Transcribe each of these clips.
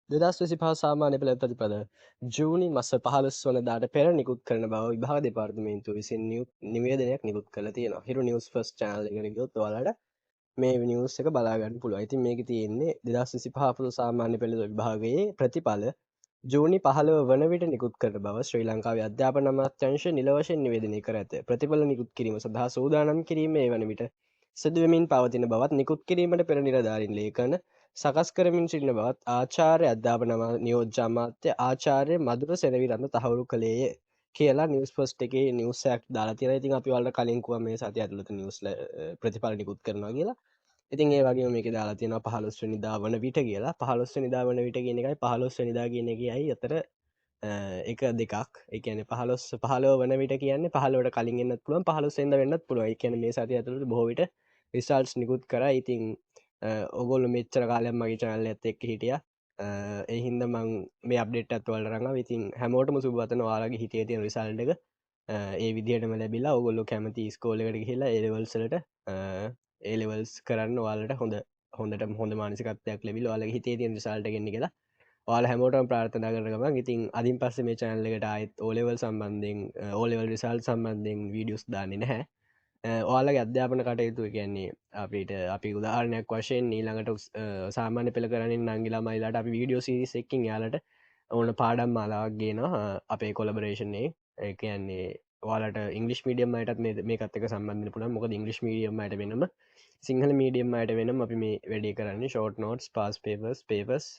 2025 සාමාන්‍ය පෙළ ප්‍රතිපද ජූනි මස 15 වනදාට පෙර නිකුත් කරන බව විභාග දෙපාර්තමේන්තුව විසින් නිවේදනයක් නිකුත් කරලා තියෙනවා. හිරු නිවුස් ෆස්ට් channel එකට ගියොත් ඔයාලට මේ නිවුස් එක බලා ගන්න පුළුවන්. ඉතින් මේකේ තියෙන්නේ 2025 අපුරු සාමාන්‍ය පෙළ විභාගයේ ප්‍රතිඵල ජූනි 15 වන විට නිකුත් කරන බව ශ්‍රී ලංකාවේ අධ්‍යාපන අමාත්‍යාංශ නිල වශයෙන් නිවේදනය කර ඇත. ප්‍රතිඵල නිකුත් කිරීම සඳහා සූදානම් කිරීම ඒ වන විට සිදුවෙමින් පවතින බවත් නිකුත් කිරීමට පෙර නිලධාරීන් ලේඛන සකස් කරමින් සිටින බවත් ආචාර්ය අධ්‍යාපන නියෝජ්‍ය අමාත්‍ය ආචාර්ය මధుර සෙනවිරත්න තහවුරු කළේය කියලා නිවුස් ෆස්ට් එකේ නිවුස් එකක් දාලා තියෙනවා. ඉතින් අපි ඔයාලට කලින් කිව්වා මේ සතිය ඇතුළත නිවුස් ප්‍රතිඵල නිකුත් කරනවා කියලා. ඉතින් ඒ වගේම මේකේ දාලා තියෙනවා 15 වෙනිදා වන විට කියලා. 15 වෙනිදා වන විට කියන එකයි 15 වෙනිදා කියන එකයි අතර එක දෙකක්. ඒ කියන්නේ 15 වන විට කියන්නේ 15ට කලින් එන්නත් පුළුවන් 15 වෙනිදා වෙන්නත් පුළුවන්. ඒ කියන්නේ මේ සතිය ඇතුළත බොහෝ විට රිසල්ට්ස් නිකුත් කරා. ඉතින් ඔයගොල්ලෝ මෙච්චර කාලයක් මගේ channel එකත් එක්ක හිටියා. ඒ හින්දා මම මේ අප්ඩේට් එකත් ඔයාලට අරන් ආවා. ඉතින් හැමෝටම සුබ පතනවා ඔයාලගේ හිතේ තියෙන රිසල්ට් එක ඒ විදිහටම ලැබිලා ඔයගොල්ලෝ කැමති ඉස්කෝලේකට ගිහිල්ලා A levels වලට A levels කරන්න ඔයාලට හොඳ මානසිකත්වයක් ලැබිලා ඔයාලගේ හිතේ තියෙන රිසල්ට් එක එන්න කියලා ඔයාලා හැමෝටම ප්‍රාර්ථනා කරන ගමන් ඉතින් අදින් පස්සේ මේ channel එකට ආයෙත් O level සම්බන්ධයෙන් O level result සම්බන්ධයෙන් වීඩියෝස් දාන්නේ නැහැ. ඔයාලගේ අධ්‍යාපන කටයුතු කියන්නේ අපිට අපි උදාහරණයක් වශයෙන් ඊළඟට සාමාන්‍ය පෙළ කරන්නේ නංගි ළමයිලාට අපි වීඩියෝ සීරීස් එකකින් යාලට ඕන පාඩම් මාලාවක් ගේනවා අපේ කොලැබොරේෂන් එකේ. ඒ කියන්නේ ඔයාලට ඉංග්‍රීසි මීඩියම් අයටත් මේකත් එක්ක සම්බන්ධ වෙන්න පුළුවන්. මොකද ඉංග්‍රීසි මීඩියම් අයට වෙනම සිංහල මීඩියම් අයට වෙනම අපි මේ වැඩේ කරන්නේ ෂෝට් නෝට්ස්, පාස් පේපර්ස්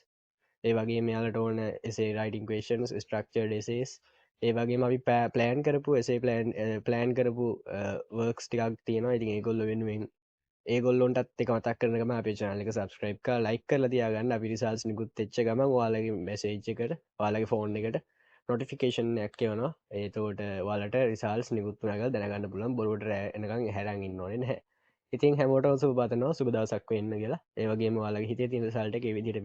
ඒ වගේ මෙයාලට ඕන essay writing questions, structured essays ඒ වගේම අපි ප්ලෑන් කරපු essay ප්ලෑන් කරපු works ටිකක් තියෙනවා. ඉතින් ඒගොල්ලෝ වෙනුවෙන් ඒගොල්ලොන්ටත් එක මතක් කරන ගමන් අපේ channel එක subscribe කරලා like කරලා තියාගන්න. අපි results නිකුත් වෙච්ච ගමන් ඔයාලගේ message එකට ඔයාලගේ phone එකට notification එකක් එවනවා. ඒතකොට ඔයාලට results නිකුත් වුණා කියලා දැනගන්න පුළුවන්. බොරුවට රෑ එනකන් හැරන් ඉන්න ඕනේ නැහැ. ඉතින් හැමෝටම සුබ පතනවා සුබ දවසක් වෙන්න කියලා. ඒ වගේම ඔයාලගේ හිතේ තියෙන result එක ඒ විදිහට